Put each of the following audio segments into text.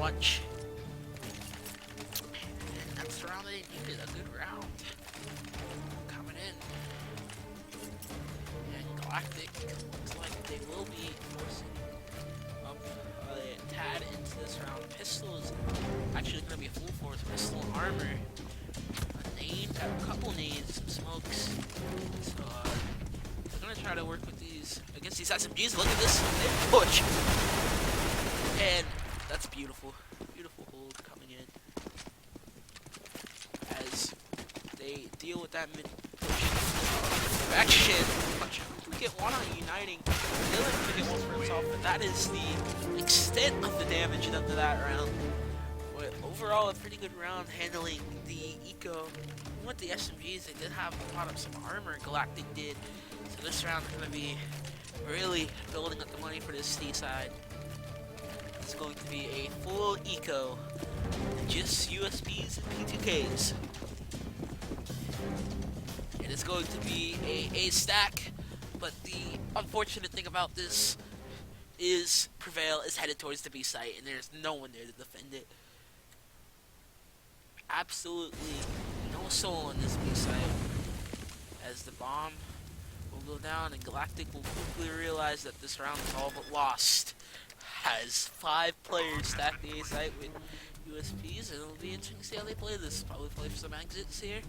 much. And that's the round they needed, a good round. Coming in. And Galactic looks like they will be forcing up a tad into this round. Pistol is actually going to be a full force pistol and armor. A nade, a couple nades, some smokes. So they're going to try to work with these against these SMGs. Look at this, they push. And that's beautiful. Beautiful hold coming in. As they deal with that mid push action. We get one on Uniting. Dylan can get one for himself, but that is the extent of the damage done to that round. But overall, a pretty good round handling the eco. With the SMGs, they did have a lot of some armor. Galactic did. So this round is going to be really building up the money for this C side. It's going to be a full eco, just USBs and P2Ks. It is going to be a stack, but the unfortunate thing about this is Prevail is headed towards the B site, and there's no one there to defend it. Absolutely no soul on this B site, as the bomb will go down, and Galactic will quickly realize that this round is all but lost. Has 5 players stacked the A site with USPs, and it'll be interesting to see how they play this. Probably play for some exits here.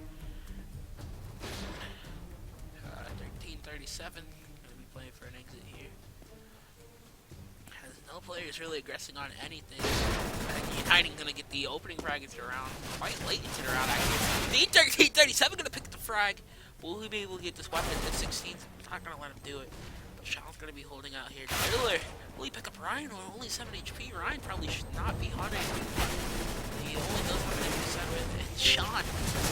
1337, gonna be playing for an exit here. Has no players really aggressing on anything. And Uniting gonna get the opening frag into the round, quite late into the round actually. The 1337 gonna pick the frag. Will he be able to get this weapon at 16? I'm not gonna let him do it. Sean's gonna be holding out here. Tyler, will he pick up Ryan? Or only 7 HP. Ryan probably should not be hunting. He only does 157. And Sean,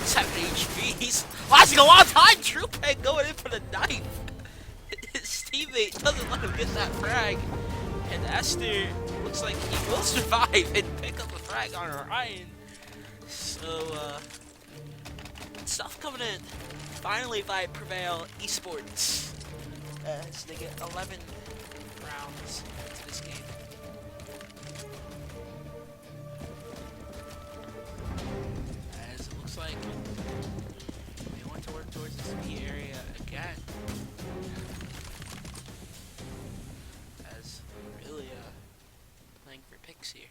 7 HP. He's lasting a long time. True Peg going in for the knife. His teammate doesn't let him get that frag. And Esther looks like he will survive and pick up a frag on Ryan. So, stuff coming in. Finally by Prevail Esports. As they get 11 rounds into this game. As it looks like they want to work towards this B area again. As really playing for picks here.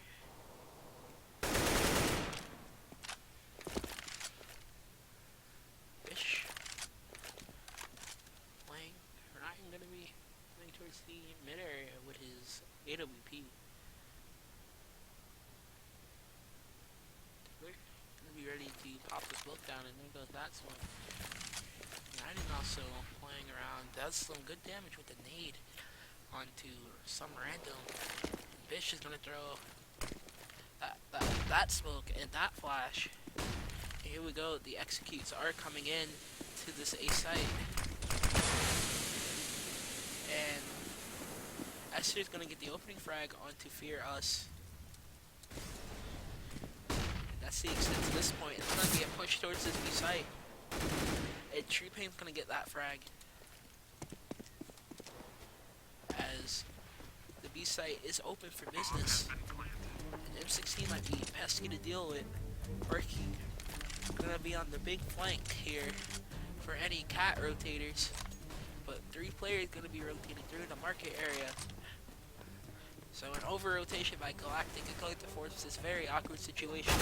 Fish. Playing. Ryan gonna be playing towards the mid area with his AWP. We're gonna be ready to pop the smoke down, and there goes that smoke. Ryan also playing around, does some good damage with the nade onto some random. Bish is gonna throw that smoke and that flash. Here we go. The executes are coming in to this A site. And Esther's gonna get the opening frag onto Fear Us. That's the extent to this point. It's gonna be a push towards this B site. And Tree Pain's gonna get that frag. As the B site is open for business. And M16 might be pesky to deal with. Working. Gonna be on the big flank here for any cat rotators. But 3 players gonna be rotating through the market area. So an over rotation by Galactic is going to force this very awkward situation.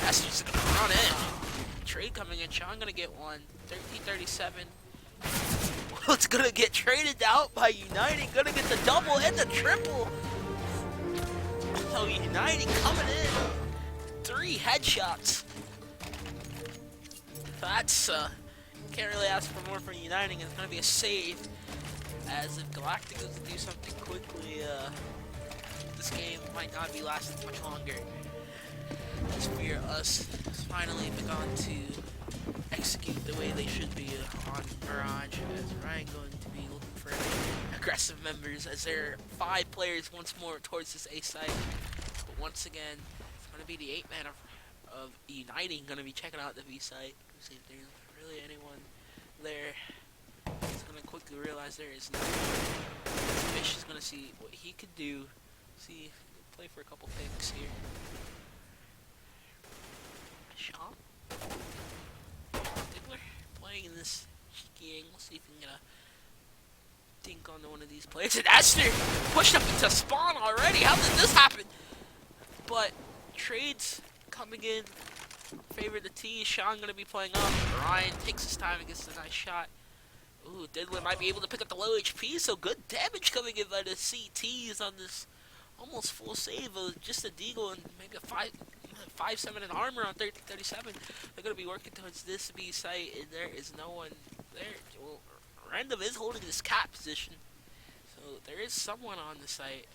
Esther's gonna run in. Trade coming in. Sean gonna get one. 1337. Well, it's gonna get traded out by Uniting. Gonna get the double and the triple. So Uniting coming in. 3 headshots. That's can't really ask for more from Uniting. It's gonna be a save. As if Galactic does do something quickly, this game might not be lasting much longer. As Fear Us has finally begun to execute the way they should be on Mirage. As Ryan going to be looking for aggressive members, as there are 5 players once more towards this A site. But once again, it's going to be the 8-man of Uniting going to be checking out the B site. See if there's really anyone there. He's going to quickly realize there is no one. Fish is going to see what he could do. See, play for a couple picks here. Sean? Diggler playing in this cheeky angle. See if we can get a dink onto one of these players. And Esther pushed up into spawn already. How did this happen? But trades coming in. Favor the T. Sean gonna be playing up. Ryan takes his time and gets a nice shot. Ooh, Diddler might be able to pick up the low HP, so good damage coming in by the CTs on this almost full save of just a deagle and maybe a 5-7 in armor on 37. They're gonna be working towards this B site, and there is no one there. Well, Random is holding this cat position, so there is someone on the site.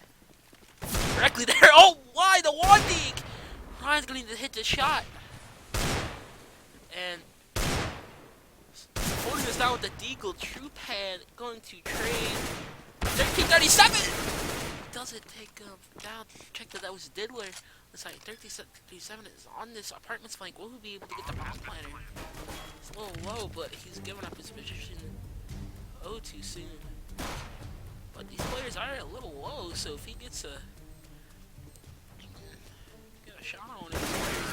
Directly there. Oh, why the one dig? Ryan's gonna need to hit the shot. And holding us down with the deagle, True Pan going to trade 1337. Doesn't take him down. Check that was Diddler. Looks like 1337 is on this apartment's flank. Will he be able to get the bomb planter? It's a little low, but he's giving up his position too soon. But these players are a little low, so if he gets a shot on him,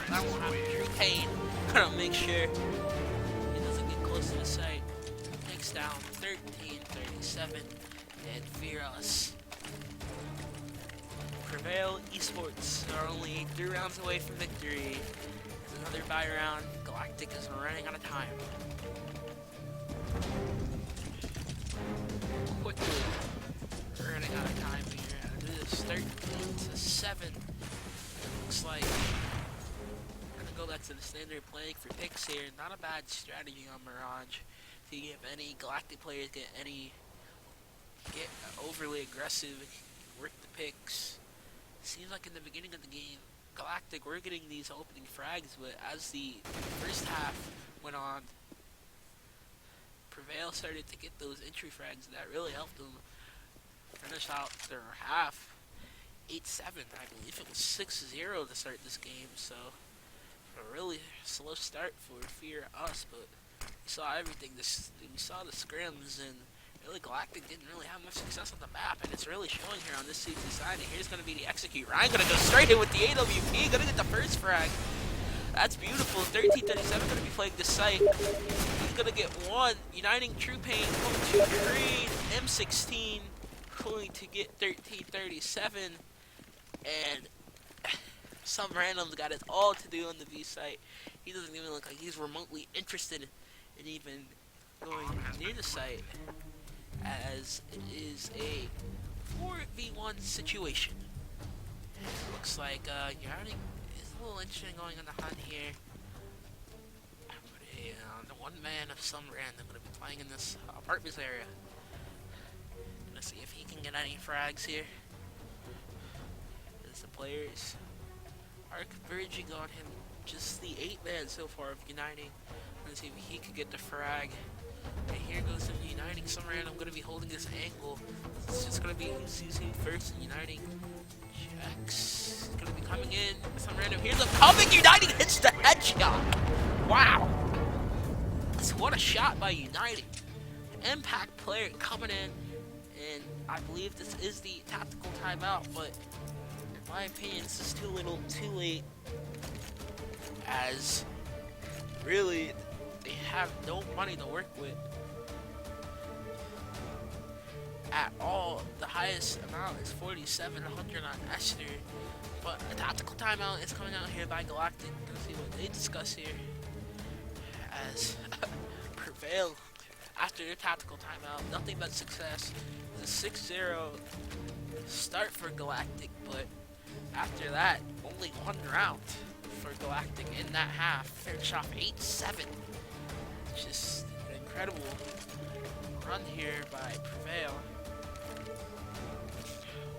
that won't happen. True Pain gonna make sure he doesn't get close to the site. Takes down 1337 and Fearless. Prevail Esports are only 3 rounds away from victory. There's another bye round. Galactic is running out of time. Quickly running out of time here. It is 13-7. Looks like we're gonna go back to the standard playing for picks here. Not a bad strategy on Mirage. To give any Galactic players get overly aggressive, work the picks. Seems like in the beginning of the game, Galactic were getting these opening frags, but as the first half went on, Prevail started to get those entry frags that really helped them finish out their half 8-7. I believe it was 6-0 to start this game, so a really slow start for Fear Us, but we saw everything. We saw the scrims, and really Galactic didn't really have much success on the map, and it's really showing here on this CT side. And here's going to be the execute. Ryan going to go straight in with the AWP, going to get the first frag. That's beautiful. 1337 going to be playing this site. He's going to get one. Uniting True Pain going to green. M16 going to get 1337. And some random's got it all to do on the B site. He doesn't even look like he's remotely interested in even going near the site, as it is a 4v1 situation. And it looks like Yarning is a little interesting going on the hunt here. But the one man of some random going to be playing in this apartments area. Gonna see if he can get any frags here. As the players are converging on him. Just the 8-man so far of Uniting. Let's see if he could get the frag. And here goes him Uniting. Some random going to be holding this angle. It's just going to be who first and Uniting. Checks. Going to be coming in. Some random. Here's a coming. Uniting hits the headshot. Wow. What a shot by Uniting. Impact player coming in. And I believe this is the tactical timeout. But in my opinion, this is too little, too late. As really, they have no money to work with at all. The highest amount is 4,700 on Esther, but a tactical timeout is coming out here by Galactic. Let's see what they discuss here. As Prevail, after their tactical timeout, nothing but success. It's a 6-0 start for Galactic, but after that, only one round for Galactic in that half. Finished off 8-7. Just an incredible run here by Prevail.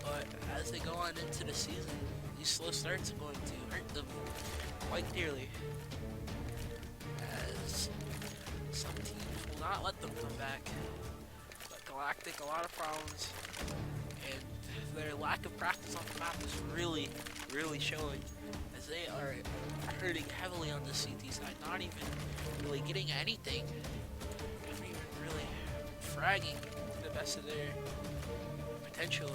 But as they go on into the season, these slow starts are going to hurt them quite dearly. As some teams will not let them come back. But Galactic, a lot of problems. And their lack of practice on the map is really, really showing. As they are hurting heavily on the CT side, not even really getting anything, not even really fragging to the best of their potential.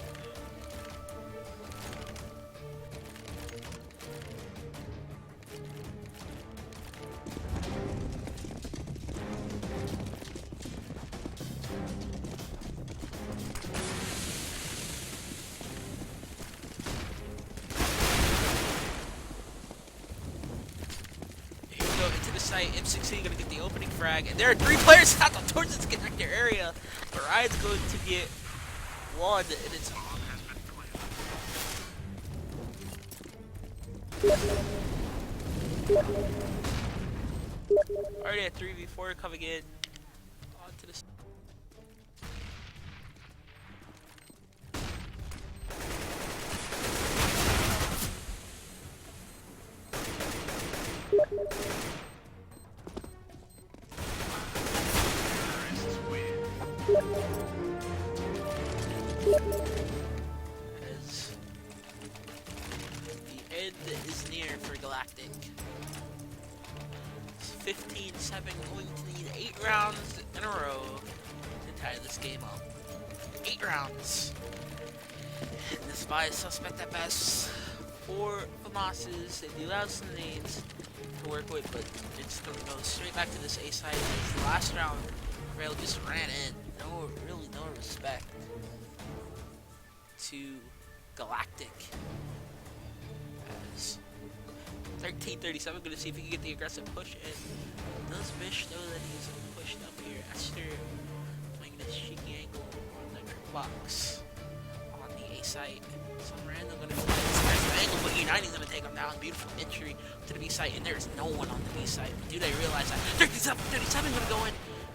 site. M16 gonna get the opening frag, and there are 3 players out towards this connector area. Orion's going to get 1, and it's already at 3v4 coming in onto the. As the end is near for Galactic. It's 15-7, going to need 8 rounds in a row to tie this game up. 8 rounds. And this by is suspect at best. 4 FAMASes. They do have some nades to work with, but it's going to go straight back to this A side. This last round, Prevail just ran in. Really no respect to Galactic. As 13:37, gonna see if he can get the aggressive push in. Does Bish know that he's pushed up here? Esther playing this cheeky angle on the box on the A site. Some random gonna play this aggressive angle, but United's gonna take him down. Beautiful entry to the B site, and there's no one on the B site. Do they realize that? 37 gonna go in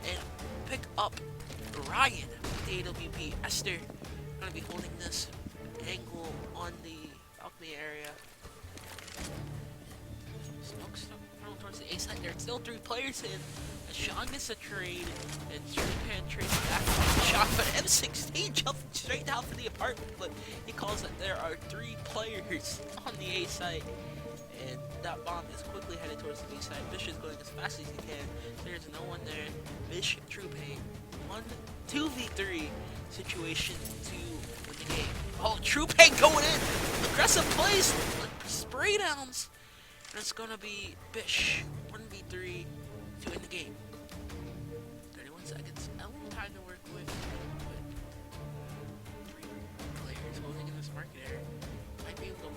and pick up Ryan with the AWP. Esther gonna be holding this angle on the balcony area. Smoke's thrown towards the A side. There's still 3 players in. Sean gets a trade, and Pan trades back on the shot, but M16 jumping straight down for the apartment, but he calls that there are 3 players on the A side, and that bomb is quickly headed towards the B side. Bish is going as fast as he can. There's no one there. Bish, True Pain, 2v3 situation to win the game. Oh, True Pain going in! Aggressive plays! Spray downs! And it's gonna be Bish, 1v3 to win the game. 31 seconds. A little time to work with. But 3 players holding in this market area. Might be able to go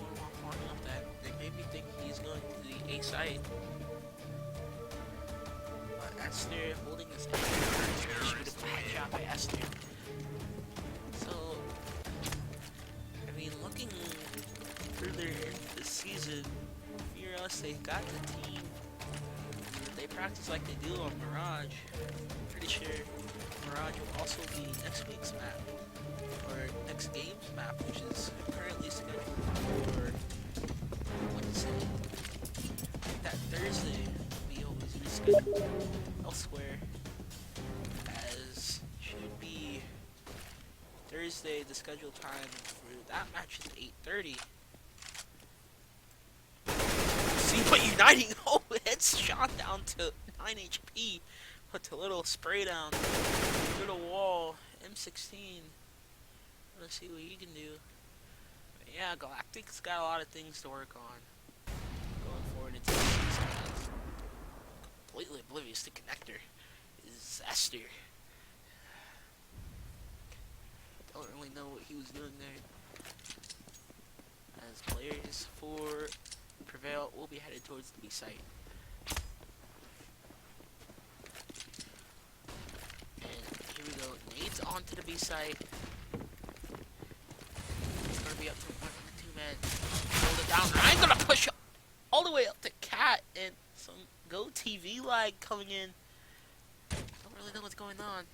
long enough that they made me think he's going to the A side. But Esther holding this A side. Beautiful headshot by Esther. So, I mean, looking further into the season, for us, they got the team. They practice like they do on Mirage. Pretty sure Mirage will also be next week's map, or next game's map, which is currently scheduled for Wednesday. That Thursday we always rescheduled elsewhere, as should be Thursday. The scheduled time for that match is 8:30. See, but Uniting, oh, it's shot down to 9 HP. Puts a little spray down through the wall. M16. Let's see what he can do. But yeah, Galactic's got a lot of things to work on going forward into the season. Completely oblivious to connector is Esther. Don't really know what he was doing there. As players for Prevail will be headed towards the B site. And here we go. Nades onto the B site. It's gonna be up to 1 or 2 men. Hold it down. I'm gonna push all the way up to Cat, and some Go TV lag coming in. Don't really know what's going on.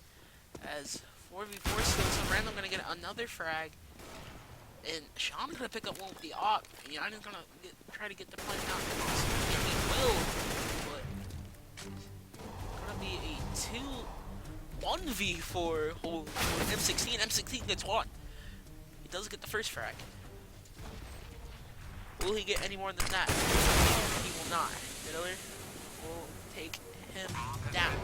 As 4v4 still, some random gonna get another frag. And Sean's gonna pick up one with the op. United's gonna try to get the plan out. And he will, but it's gonna be a 1v4 hold with M16. M16 gets one. He does get the first frag. Will he get any more than that? He will not. Miller will take him down.